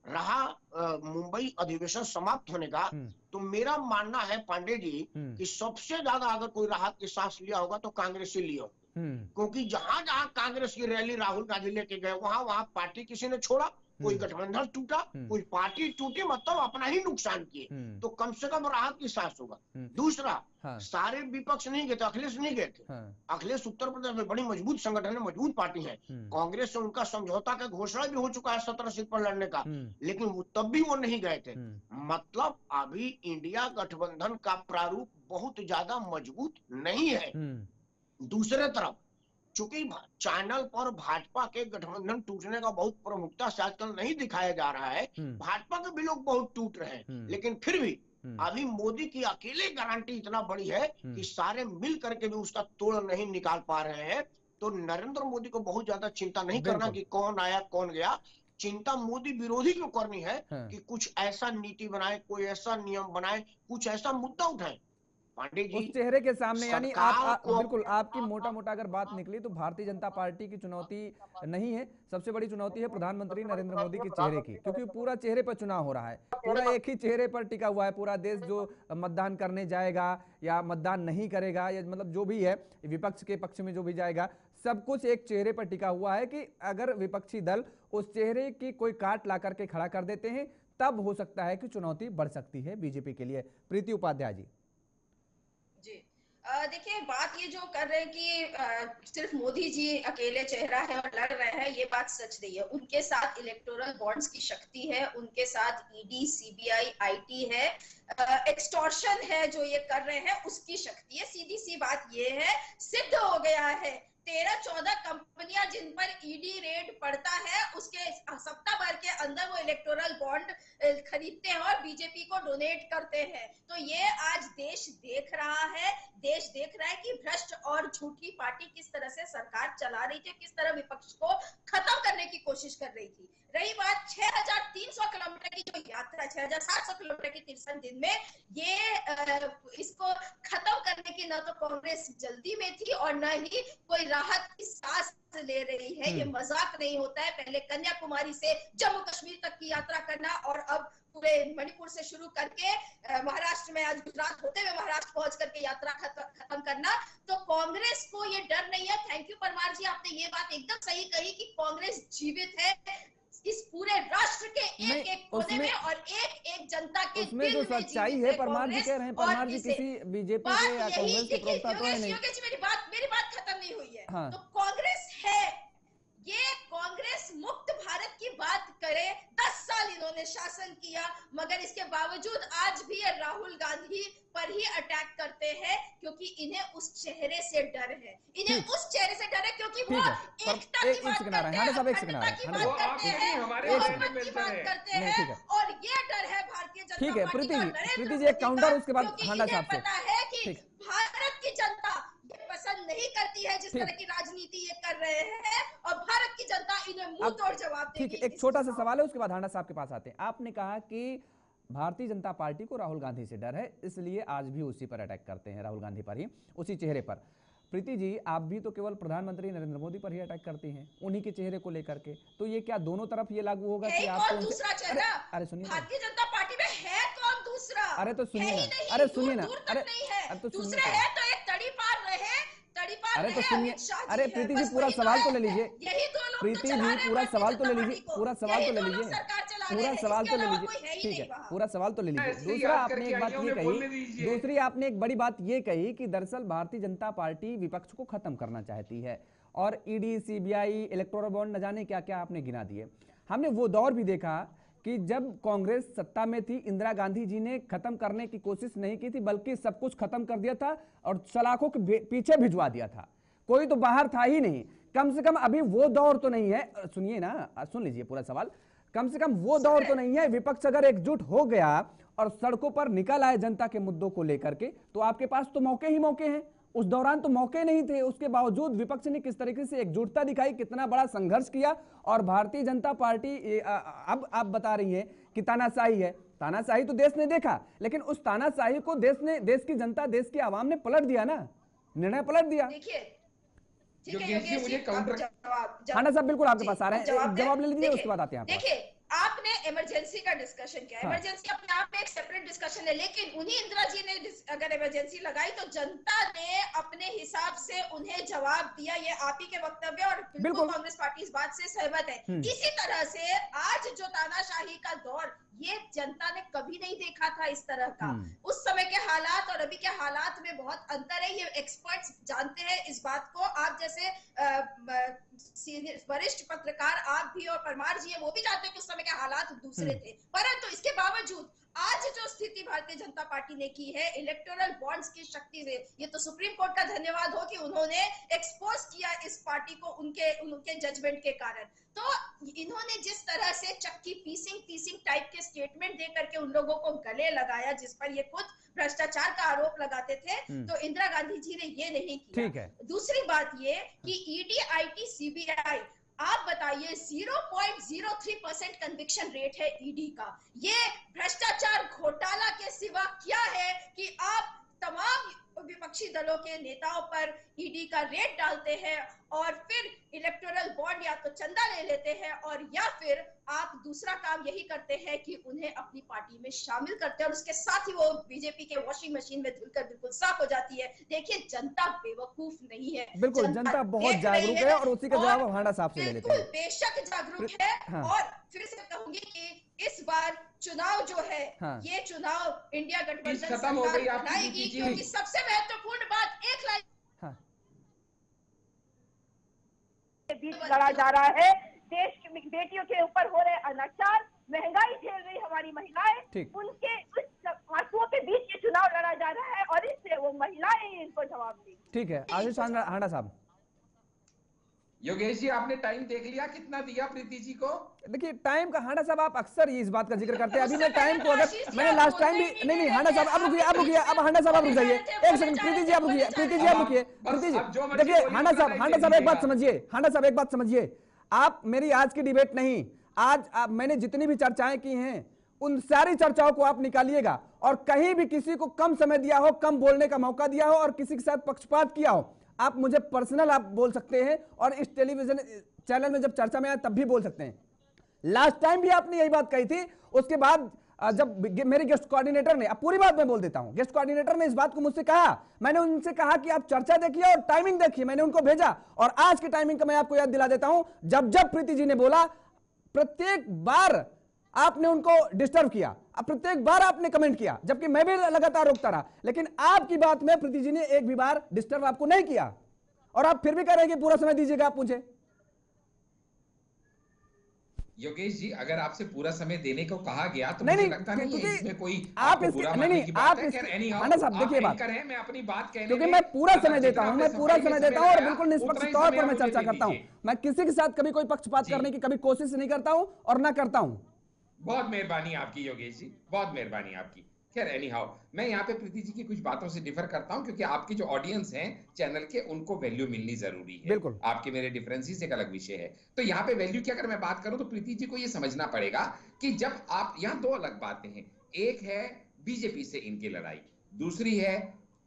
रहा मुंबई अधिवेशन समाप्त होने का, तो मेरा मानना है पांडे जी कि सबसे ज्यादा अगर कोई राहत की सांस लिया होगा तो कांग्रेस ही लिया, क्योंकि जहां जहां कांग्रेस की रैली राहुल गांधी लेके गए वहां वहां पार्टी किसी ने छोड़ा, कोई गठबंधन टूटा, कोई पार्टी टूटी, मतलब अपना ही नुकसान किए, तो कम से कम राहत की सांस होगा। दूसरा, सारे विपक्ष नहीं गए थे, अखिलेश नहीं गए थे। अखिलेश उत्तर प्रदेश में बड़ी मजबूत संगठन है, मजबूत पार्टी है। कांग्रेस से उनका समझौता का घोषणा भी हो चुका है 17 सीट पर लड़ने का, लेकिन वो तब भी वो नहीं गए थे। मतलब अभी इंडिया गठबंधन का प्रारूप बहुत ज्यादा मजबूत नहीं है। दूसरे तरफ चूंकि चैनल पर भाजपा के गठबंधन टूटने का बहुत प्रमुखता से आजकल नहीं दिखाया जा रहा है, भाजपा के भी लोग बहुत टूट रहे हैं, लेकिन फिर भी अभी मोदी की अकेले गारंटी इतना बड़ी है कि सारे मिल करके भी उसका तोड़ नहीं निकाल पा रहे हैं। तो नरेंद्र मोदी को बहुत ज्यादा चिंता नहीं करना कि कौन आया कौन गया। चिंता मोदी विरोधी को करनी है कि कुछ ऐसा नीति बनाए, कोई ऐसा नियम बनाए, कुछ ऐसा मुद्दा उठाए। पांडे जी उस चेहरे के सामने, यानी आप बिल्कुल, आपकी मोटा मोटा अगर बात निकली तो भारतीय जनता पार्टी की चुनौती नहीं है, सबसे बड़ी चुनौती है प्रधानमंत्री नरेंद्र मोदी के चेहरे की, क्योंकि पूरा चेहरे पर चुनाव हो रहा है, पूरा एक ही चेहरे पर टिका हुआ है। पूरा देश जो मतदान करने जाएगा या मतदान नहीं करेगा, या मतलब जो भी है विपक्ष के पक्ष में जो भी जाएगा, सब कुछ एक चेहरे पर टिका हुआ है कि अगर विपक्षी दल उस चेहरे की कोई काट ला करके खड़ा कर देते हैं, तब हो सकता है कि चुनौती बढ़ सकती है बीजेपी के लिए। प्रीति उपाध्याय जी। जी देखिए, बात ये जो कर रहे हैं कि सिर्फ मोदी जी अकेले चेहरा है और लड़ रहे हैं, ये बात सच नहीं है। उनके साथ इलेक्टोरल बॉन्ड्स की शक्ति है, उनके साथ ईडी, सीबीआई, आईटी है, एक्सटॉर्शन है, जो ये कर रहे हैं उसकी शक्ति है। सीधी सी बात ये है, सिद्ध हो गया है 13-14 कंपनियां जिन पर ईडी रेड पड़ता है, उसके सप्ताह भर के अंदर वो इलेक्टोरल बॉन्ड खरीदते हैं और बीजेपी को डोनेट करते हैं। तो ये आज देश देख रहा है, देश देख रहा है कि भ्रष्ट और झूठी पार्टी किस तरह से सरकार चला रही थी, किस तरह विपक्ष को खत्म करने की कोशिश कर रही थी। रही बात 6300 किलोमीटर की जो यात्रा, 6700 किलोमीटर की 63 दिन में, ये इसको खत्म करने की न तो कांग्रेस जल्दी में थी और न ही कोई राहत की सांस ले रही है। ये मजाक नहीं होता है। पहले कन्याकुमारी से जम्मू कश्मीर तक की यात्रा करना और अब पूरे मणिपुर से शुरू करके महाराष्ट्र में, आज गुजरात होते हुए महाराष्ट्र पहुंच करके यात्रा खत्म करना। तो कांग्रेस को ये डर नहीं है। थैंक यू परमार जी, आपने ये बात एकदम सही कही कि कांग्रेस जीवित है इस पूरे राष्ट्र के एक एक कोने में और एक एक जनता के उसमें जो सच्चाई है। परमार जी कह रहे हैं, परमार जी किसी बीजेपी के या कांग्रेस के प्रवक्ता तो है नहीं। मेरी बात खत्म नहीं हुई है। हाँ। तो कांग्रेस है, ये कांग्रेस मुक्त भारत की बात करे, 10 साल इन्होंने शासन किया, मगर इसके बावजूद आज भी ये राहुल गांधी पर ही अटैक करते हैं, क्योंकि इन्हें उस चेहरे से डर है। इन्हें उस चेहरे से डर है क्योंकि वो एकता की बात करते हैं और ये डर है भारतीय जनता ठीक है। पार्टी प्रीति जी एक काउंटर, उसके बाद हांडा साहब से। पता है कि भारत की जनता ये पसंद नहीं करती है जिस तरह की राजनीति ये कर रहे हैं, और भारत की जनता इन्हें मुंह तोड़ जवाब देगी। ठीक है, एक छोटा सा सवाल है, उसके बाद हांडा साहब के पास आते हैं। आपने कहा कि भारतीय जनता पार्टी को राहुल गांधी से डर है, इसलिए आज भी उसी पर अटैक करते हैं, राहुल गांधी पर ही, उसी चेहरे पर। प्रीति जी, आप भी तो केवल प्रधानमंत्री नरेंद्र मोदी पर ही अटैक करती हैं, उन्हीं के चेहरे को लेकर के। तो ये क्या दोनों तरफ ये लागू होगा कि आप दूसरा चेहरा? अरे सुनिए, भारतीय जनता पार्टी में है कौन दूसरा? अरे तो सुनिए, अरे सुनिए ना, अरे दूसरे है तो एक तड़ीपार रहे, अरे तो सुनिए, अरे प्रीति जी पूरा सवाल तो ले लीजिए, प्रीति जी पूरा सवाल तो ले लीजिए, पूरा सवाल तो ले लीजिए, पूरा सवाल तो ले लीजिए, ठीक है, पूरा सवाल तो ले लीजिए। दूसरा आपने एक बात ये कही, दूसरी आपने एक बड़ी बात ये कही कि दरअसल भारतीय जनता पार्टी विपक्ष को खत्म करना चाहती है, और ईडी, सीबीआई, इलेक्टोरल बॉन्ड, न जाने क्या क्या आपने गिना दिए। हमने वो दौर भी देखा कि जब कांग्रेस सत्ता में थी, इंदिरा गांधी जी ने खत्म करने की कोशिश नहीं की थी, बल्कि सब कुछ खत्म कर दिया था और सलाखों के पीछे भिजवा दिया था, कोई तो बाहर था ही नहीं। कम से कम अभी वो दौर तो नहीं है, सुनिए ना, सुन लीजिए पूरा सवाल, कम से कम वो दौर तो नहीं है। विपक्ष अगर एकजुट हो गया और सड़कों पर निकल आए जनता के मुद्दों को लेकर के, तो आपके पास तो मौके ही मौके हैं। उस दौरान तो मौके नहीं थे, उसके बावजूद विपक्ष ने किस तरीके से एकजुटता दिखाई, कितना बड़ा संघर्ष किया। और भारतीय जनता पार्टी अब आप बता रही है कि तानाशाही है। तानाशाही तो देश ने देखा, लेकिन उस तानाशाही को देश की जनता, देश की आवाम ने पलट दिया ना, निर्णय पलट दिया। मुझे काउंटर हांडा साहब बिल्कुल आपके पास आ रहे हैं, जवाब ले लीजिए, उसके बाद आते हैं। देखिए, आपने इमरजेंसी का डिस्कशन किया, इमरजेंसी अपने आप में एक सेपरेट डिस्कशन है, लेकिन उन्हीं इंदिरा जी ने अगर इमरजेंसी लगाई तो जनता ने अपने हिसाब से उन्हें जवाब दिया। ये आप ही के वक्तव्य, और बिल्कुल कांग्रेस पार्टी इस बात से सहमत है। इसी तरह से आज जो तानाशाही का दौर, ये जनता ने कभी नहीं देखा था इस तरह का। उस समय के हालात और अभी के हालात में बहुत अंतर है, ये एक्सपर्ट्स जानते हैं इस बात को। आप जैसे वरिष्ठ पत्रकार, आप भी और परमार जी है, वो भी जानते हैं कि उस समय के हालात दूसरे थे। परंतु इसके बावजूद आज जो स्थिति भारतीय जनता पार्टी ने की है इलेक्टोरल बॉन्ड्स की शक्ति से, ये तो सुप्रीम कोर्ट का धन्यवाद हो कि उन्होंने एक्सपोज किया इस पार्टी को उनके जजमेंट के कारण। तो इन्होंने जिस तरह से चक्की पीसिंग टाइप के स्टेटमेंट दे करके उन लोगों को गले लगाया जिस पर ये खुद भ्रष्टाचार का आरोप लगाते थे, तो इंदिरा गांधी जी ने ये नहीं किया। ठीक है। दूसरी बात ये कि ईडी, आईटी, सीबीआई, आप बताइए 0.03% कन्विक्शन रेट है ईडी का। ये भ्रष्टाचार घोटाला के सिवा क्या है कि आप तमाम विपक्षी दलों के नेताओं पर ईडी का रेट डालते हैं और फिर इलेक्टोरल बॉन्ड या तो चंदा ले लेते हैं और या फिर आप दूसरा काम यही करते हैं कि उन्हें अपनी पार्टी में शामिल करते हैं और उसके साथ ही वो बीजेपी के वॉशिंग मशीन में धुलकर बिल्कुल साफ हो जाती है। देखिए जनता बेवकूफ नहीं है, बिल्कुल जनता बहुत जागरूक है और उसी का जवाब हम हांडा साहब से ले लेते हैं। बेशक जागरूक है। हाँ। और फिर से कहूंगी कि इस बार चुनाव जो है, हाँ। ये चुनाव इंडिया गठबंधन सरकार बनाएगी, क्योंकि सबसे महत्वपूर्ण बात एक लाइन बीच लड़ा जा रहा है। देश की बेटियों के ऊपर हो रहे अनाचार, महंगाई झेल रही हमारी महिलाएं, उनके उस आंसुओं के बीच ये चुनाव लड़ा जा रहा है और इससे वो महिलाएं इनको जवाब देंगी। ठीक है, आशीष हांडा साहब। योगेश जी, आपने टाइम देख लिया कितना दिया प्रीति जी को? देखिए टाइम का, हांडा साहब आप अक्सर इस बात का जिक्र करते हैं। अभी मैं टाइम को, अगर मैंने लास्ट टाइम भी नहीं हांडा साहब अब रुकिए अब हांडा साहब आप रुक जाइए एक सेकंड। प्रीति जी आप रुकिए, प्रीति जी देखिए हांडा साहब एक बात समझिए, हांडा साहब एक बात समझिए, आप मेरी आज की डिबेट नहीं, आज मैंने जितनी भी चर्चाएं की हैं उन सारी चर्चाओं को आप निकालिएगा और कहीं भी किसी को कम समय दिया हो, कम बोलने का मौका दिया हो और किसी के साथ पक्षपात किया हो, आप मुझे पर्सनल आप बोल सकते हैं और इस टेलीविजन चैनल में जब चर्चा में आए तब भी बोल सकते हैं। लास्ट टाइम भी आपने यही बात कही थी, उसके बाद जब मेरे गेस्ट कोऑर्डिनेटर ने, अब पूरी बात मैं बोल देता हूं, गेस्ट कोऑर्डिनेटर ने इस बात को मुझसे कहा, मैंने उनसे कहा कि आप चर्चा देखिए और टाइमिंग देखिए, मैंने उनको भेजा और आज की टाइमिंग का मैं आपको याद दिला देता हूं। जब प्रीति जी ने बोला प्रत्येक बार आपने उनको डिस्टर्ब किया, प्रत्येक बार आपने कमेंट किया, जबकि मैं भी लगातार रोकता रहा, लेकिन आपकी बात में प्रीति जी ने एक भी बार डिस्टर्ब आपको नहीं किया और आप फिर भी कह रहे हैं कि पूरा समय दीजिएगा आप मुझे। योगेश जी, अगर आपसे पूरा समय देने को कहा गया तो मुझे लगता नहीं है इसमें कोई आप बुरा मानने की बात है। हांडा साहब देखिए बात करें, मैं अपनी बात कहने, क्योंकि मैं पूरा समय देता हूं, मैं पूरा समय देता हूं और बिल्कुल निष्पक्ष तौर पर मैं चर्चा करता हूं। मैं किसी के साथ कभी कोई पक्षपात करने की कभी कोशिश नहीं करता हूं और ना करता हूं। बहुत मेहरबानी आपकी योगेश जी, बहुत मेहरबानी आपकी। खैर एनी हाउ, मैं यहाँ पे प्रीति जी की कुछ बातों से डिफर करता हूँ क्योंकि आपकी जो ऑडियंस हैं चैनल के, उनको वैल्यू मिलनी जरूरी है। बिल्कुल, आपके मेरे डिफरेंसेस एक अलग विषय है। तो यहाँ पे वैल्यू की अगर मैं बात करूं तो प्रीति जी को ये समझना पड़ेगा कि जब आप, यहाँ दो अलग बातें हैं, एक है बीजेपी से इनकी लड़ाई, दूसरी है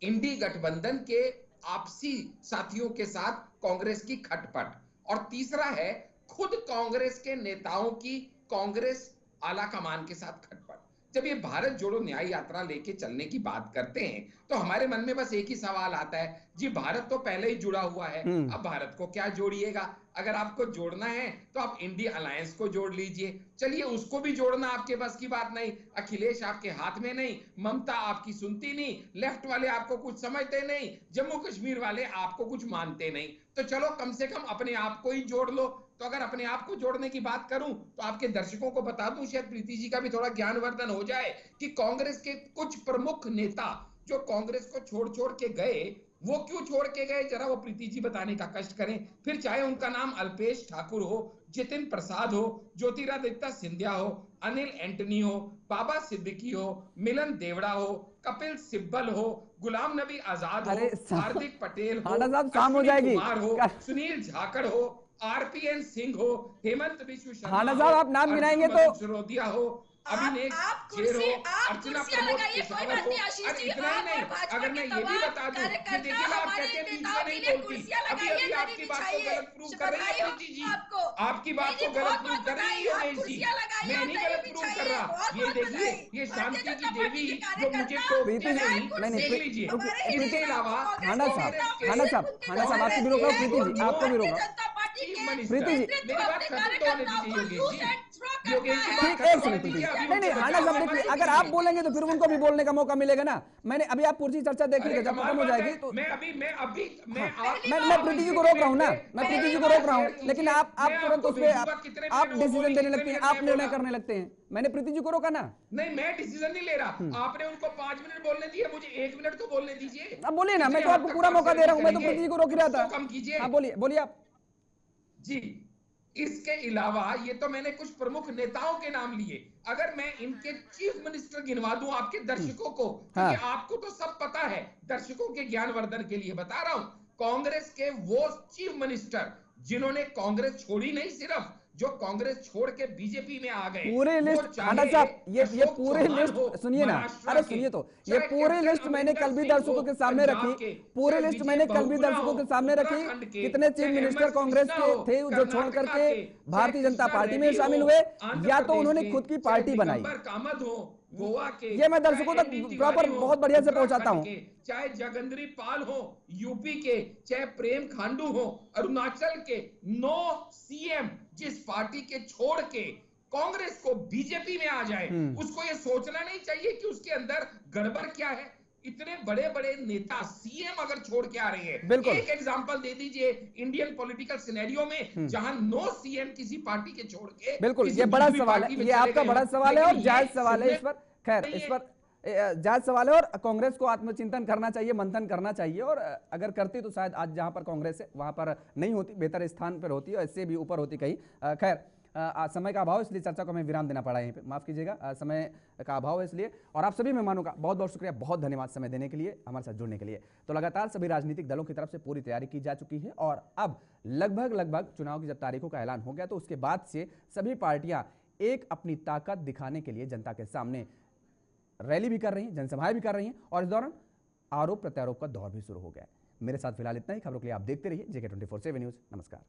इंडी गठबंधन के आपसी साथियों के साथ कांग्रेस की खटपट, और तीसरा है खुद कांग्रेस के नेताओं की कांग्रेस आला कमान के साथ खटपट। जब ये भारत जोड़ो न्याय यात्रा लेके चलने की बात करते हैं तो हमारे मन में बस एक ही सवाल आता है, जी भारत तो पहले ही जुड़ा हुआ है, अब भारत को क्या जोड़िएगा? अगर आपको जोड़ना है तो आप इंडिया अलायंस को जोड़ लीजिए। चलिए, उसको भी जोड़ना आपके बस की बात नहीं, अखिलेश आपके हाथ में नहीं, ममता आपकी सुनती नहीं, लेफ्ट वाले आपको कुछ समझते नहीं, जम्मू कश्मीर वाले आपको कुछ मानते नहीं, तो चलो कम से कम अपने आप को ही जोड़ लो। तो अगर अपने आप को जोड़ने की बात करूं तो आपके दर्शकों को बता दूं, शायद प्रीति जी का भी थोड़ा ज्ञानवर्धन हो जाए कि कांग्रेस के कुछ प्रमुख नेता जो कांग्रेस को छोड़ के गए, वो क्यों छोड़ के गए, जरा वो प्रीति जी बताने का कष्ट करें। फिर चाहे उनका नाम अल्पेश ठाकुर हो, जितिन प्रसाद हो, ज्योतिरादित्य सिंधिया हो, अनिल एंटनी हो, बाबा सिद्दीकी हो, मिलन देवड़ा हो, कपिल सिब्बल हो, गुलाम नबी आजाद हो, हार्दिक पटेल हो, अश्विनी कुमार हो, सुनील झाकड़ हो, आरपीएन सिंह हो, हेमंत बिश्व शर्मा, हांडा साहब आप नाम गिनाएंगे तो सिरोदिया हो, अभिनेक शेर हो, अर्चना प्रमोद पेशावर हो, और इतना ही नहीं, अगर मैं ये भी बता दूं कि देखिए आप कहते हैं बीच में नहीं बोलती, अभी आपकी बात को गलत प्रूव कर रही है प्रीति जी, आपकी बात को गलत प्रूव कर रही है योगेश जी, मैं नहीं गलत प्रूव कर रहा। ये देखिए, ये शांति की देवी जो मुझे टोकती नहीं, देख लीजिए। इसके अलावा हांडा साहब आपकी भी रोक रहा हूं, प्रीति जी आपको भी रोक रहा हूं। प्रीति जी मेरी बात खत्म तो होने दीजिए योगेश जी। ठीक, एक मिनट, नहीं हाना साहब देखिए, अगर आप बोलेंगे तो फिर उनको भी बोलने का मौका मिलेगा ना। मैंने अभी आप पूरी चर्चा देखिए, जब खत्म हो जाएगी तो मैं प्रीति जी को रोक रहा हूँ ना, मैं प्रीति जी को रोक रहा हूँ, लेकिन आप तुरंत उस पर आप डिसीजन देने लगते हैं, आप निर्णय करने लगते हैं। मैंने प्रीति जी को रोका ना। नहीं, मैं डिसीजन नहीं ले रहा। आपने उनको 5 मिनट बोलने दिए, मुझे 1 मिनट तो बोलने दीजिए। अब बोलिए ना, मैं तो आपको पूरा मौका दे रहा हूँ, मैं तो प्रीति जी को रोक ही रहा था। कम कीजिए। हाँ बोलिए आप जी। इसके अलावा ये तो मैंने कुछ प्रमुख नेताओं के नाम लिए, अगर मैं इनके चीफ मिनिस्टर गिनवा दूं आपके दर्शकों को, क्योंकि आपको तो सब पता है, दर्शकों के ज्ञानवर्धन के लिए बता रहा हूं, कांग्रेस के वो चीफ मिनिस्टर जिन्होंने कांग्रेस छोड़ी नहीं, सिर्फ जो कांग्रेस छोड़ के बीजेपी में आ गए, पूरे लिस्ट खाना साहब, ये पूरे लिस्ट सुनिए ना, अरे सुनिए तो, ये पूरे लिस्ट मैंने कल भी दर्शकों के सामने रखी, पूरे लिस्ट मैंने कल भी दर्शकों के सामने रखी। कितने चीफ मिनिस्टर कांग्रेस के थे जो छोड़ करके भारतीय जनता पार्टी में शामिल हुए, या तो उन्होंने खुद की पार्टी बनाई। गोवा के, ये मैं दर्शकों तक प्रॉपर बहुत बढ़िया से पहुंचाता हूं। चाहे जगंदरी पाल हो यूपी के, चाहे प्रेम खांडू हो अरुणाचल के, 9 सीएम जिस पार्टी के छोड़ के कांग्रेस को बीजेपी में आ जाए, उसको ये सोचना नहीं चाहिए कि उसके अंदर गड़बड़ क्या है। इतने बड़े बड़े नेता सीएम अगर छोड़ के आ रहे हैं, एक एग्जांपल दे दीजिए इंडियन पॉलिटिकल सिनेरियो में जहां 9 सीएम किसी पार्टी के छोड़ के। बिल्कुल, ये बड़ा सवाल है, ये आपका बड़ा सवाल है और जायज सवाल है। इस पर खैर, इस पर जायज सवाल है और कांग्रेस को आत्मचिंतन करना चाहिए, मंथन करना चाहिए, और अगर करती तो शायद आज जहां पर कांग्रेस है वहां पर नहीं होती, बेहतर स्थान पर होती और इससे भी ऊपर होती कहीं। खैर, समय का अभाव, इसलिए चर्चा को हमें विराम देना पड़ा यहीं पे, माफ कीजिएगा, समय का अभाव है इसलिए। और आप सभी मेहमानों का बहुत बहुत शुक्रिया, बहुत धन्यवाद समय देने के लिए, हमारे साथ जुड़ने के लिए। तो लगातार सभी राजनीतिक दलों की तरफ से पूरी तैयारी की जा चुकी है और अब लगभग चुनाव की जब तारीखों का ऐलान हो गया तो उसके बाद से सभी पार्टियां एक अपनी ताकत दिखाने के लिए जनता के सामने रैली भी कर रही हैं, जनसभाएं भी कर रही हैं, और इस दौरान आरोप प्रत्यारोप का दौर भी शुरू हो गया है। मेरे साथ फिलहाल इतना ही। खबरों के लिए आप देखते रहिए JK 24/7 न्यूज। नमस्कार।